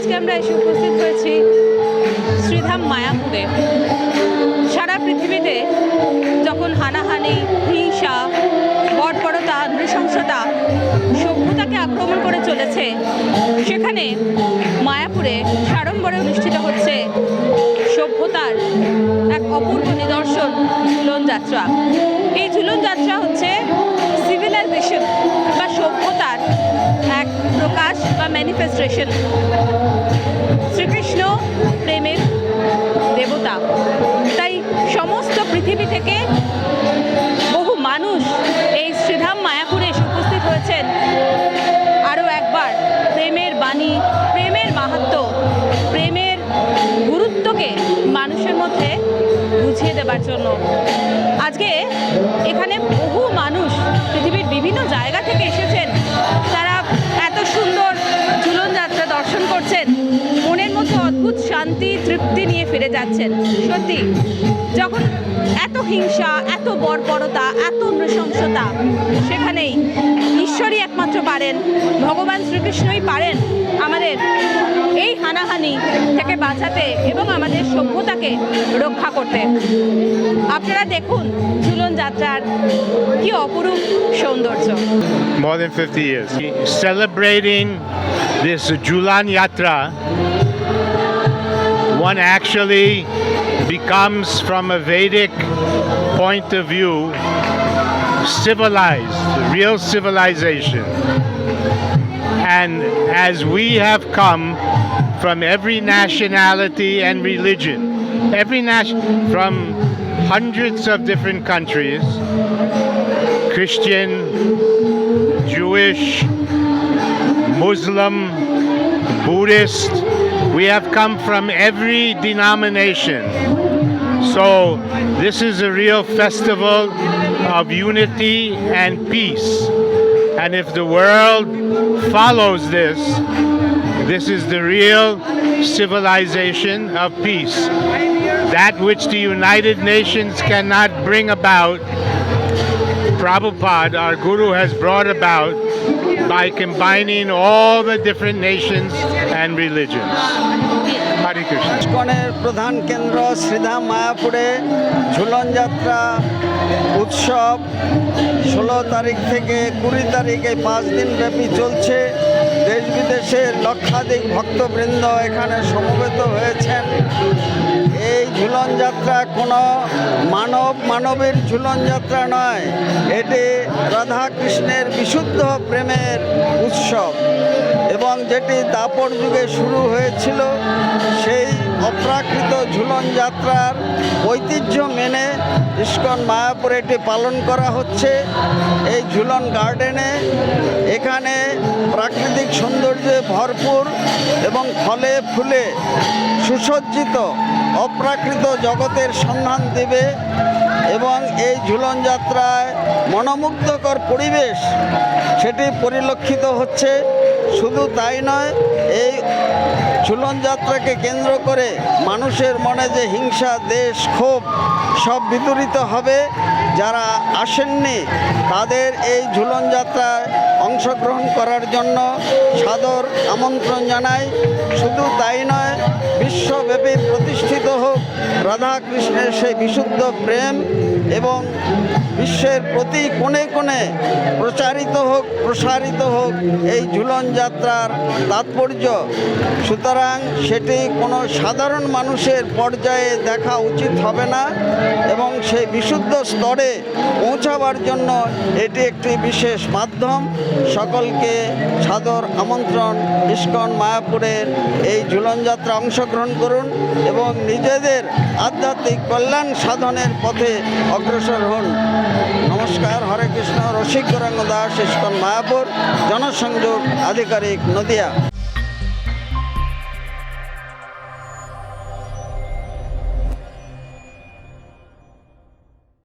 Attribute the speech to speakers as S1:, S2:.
S1: আজকে আমরা এসে উপস্থিত হয়েছি শ্রীধাম মায়াপুরে। সারা পৃথিবীতে যখন হানাহানি, হিংসা, বর্বরতা, নৃশংসতা সভ্যতাকে আক্রমণ করে চলেছে, সেখানে মায়াপুরে সাড়ম্বরে অনুষ্ঠিত হচ্ছে সভ্যতার এক অপূর্ব নিদর্শন ঝুলন যাত্রা। এই ঝুলন যাত্রা হচ্ছে সিভিলাইজেশন বা সভ্যতার এক প্রকাশ বা ম্যানিফেস্টেশন। শ্রীকৃষ্ণ প্রেমের দেবতা, তাই সমস্ত পৃথিবী থেকে বহু মানুষ এই শ্রীধাম মায়াপুরে এসে উপস্থিত হয়েছেন আরও একবার প্রেমের বাণী, প্রেমের মাহাত্ম্য, প্রেমের গুরুত্বকে মানুষের মধ্যে বুঝিয়ে দেবার জন্য। আজকে এখানে বহু মানুষ পৃথিবীর বিভিন্ন জায়গা থেকে এসেছেন। তারা এত সুন্দর ঝুলন যাত্রা দর্শন করছেন, মনের মধ্যে অদ্ভুত শান্তি, তৃপ্তি নিয়ে ফিরে যাচ্ছেন। সত্যি, যখন এত হিংসা, এত বর্বরতা, এত নৃশংসতা, সেখানেই ঈশ্বরই একমাত্র পারেন, ভগবান শ্রীকৃষ্ণই পারেন আমাদের এই হানাহানি থেকে বাঁচাতে এবং আমাদের সভ্যতাকে রক্ষা করতে। আপনারা দেখুন ঝুলন যাত্রার কি অপরূপ সৌন্দর্য।
S2: More than 50 years. Celebrating this Jhulan Yatra, one actually becomes, from a Vedic point of view, civilized, real civilization. And as we have come from every nationality and religion, from hundreds of different countries, Christian, Jewish, Muslim, Buddhist, we have come from every denomination. So this is a real festival of unity and peace. And if the world follows this, this is the real civilization of peace. That which the United Nations cannot bring about, Prabhupada, our Guru, has brought about by combining all the different nations and religions. Hare Krishna.
S3: ইস্কনের প্রধান কেন্দ্র শ্রীধাম মায়াপুরে ঝুলন যাত্রা উৎসব 16 তারিখ থেকে 20 তারিখ এই 5 দিন ব্যাপী চলছে। দেশ বিদেশের লক্ষাধিক ভক্তবৃন্দ এখানে সমবেত হয়েছেন। এই ঝুলন যাত্রা কোনো মানবের ঝুলন যাত্রা নয়, এটি রাধা কৃষ্ণের বিশুদ্ধ প্রেমের উৎসব, এবং যেটি দাপর যুগে শুরু হয়েছিল সেই অপ্রাকৃত ঝুলন যাত্রার ঐতিহ্য মেনে ইস্কন মায়াপুরে এটি পালন করা হচ্ছে। এই ঝুলন গার্ডেনে এখানে প্রাকৃতিক সৌন্দর্যে ভরপুর এবং ফলে ফুলে সুসজ্জিত অপ্রাকৃত জগতের সন্ধান দেবে, এবং এই ঝুলন যাত্রায় মনোমুগ্ধকর পরিবেশ সেটি পরিলক্ষিত হচ্ছে। শুধু তাই নয়, এই ঝুলন যাত্রাকে কেন্দ্র করে মানুষের মনে যে হিংসা, দেশ, ক্ষোভ সব বিদূরিত হবে। যারা আসেননি তাদের এই ঝুলন যাত্রায় অংশগ্রহণ করার জন্য সাদর আমন্ত্রণ জানাই। শুধু তাই নয়, বিশ্বব্যাপী প্রতিষ্ঠিত হোক রাধা কৃষ্ণের সেই বিশুদ্ধ প্রেম, এবং বিশ্বের প্রতি কোণে কোণে প্রসারিত হোক এই ঝুলন যাত্রার তাৎপর্য। সুতরাং সেটি কোনো সাধারণ মানুষের পর্যায়ে দেখা উচিত হবে না, এবং সেই বিশুদ্ধ স্তরে পৌঁছাবার জন্য এটি একটি বিশেষ মাধ্যম। সকলকে সাদর আমন্ত্রণ, ইস্কন মায়াপুরের এই ঝুলন যাত্রা অংশগ্রহণ করুন এবং নিজেদের আধ্যাত্মিক কল্যাণ সাধনের পথে অগ্রসর হন। নমস্কার, হরে কৃষ্ণ। রসিক গৌরাঙ্গ দাস, ইস্কন মায়াপুর, জনসংযোগ আধিকারিক, নদিয়া।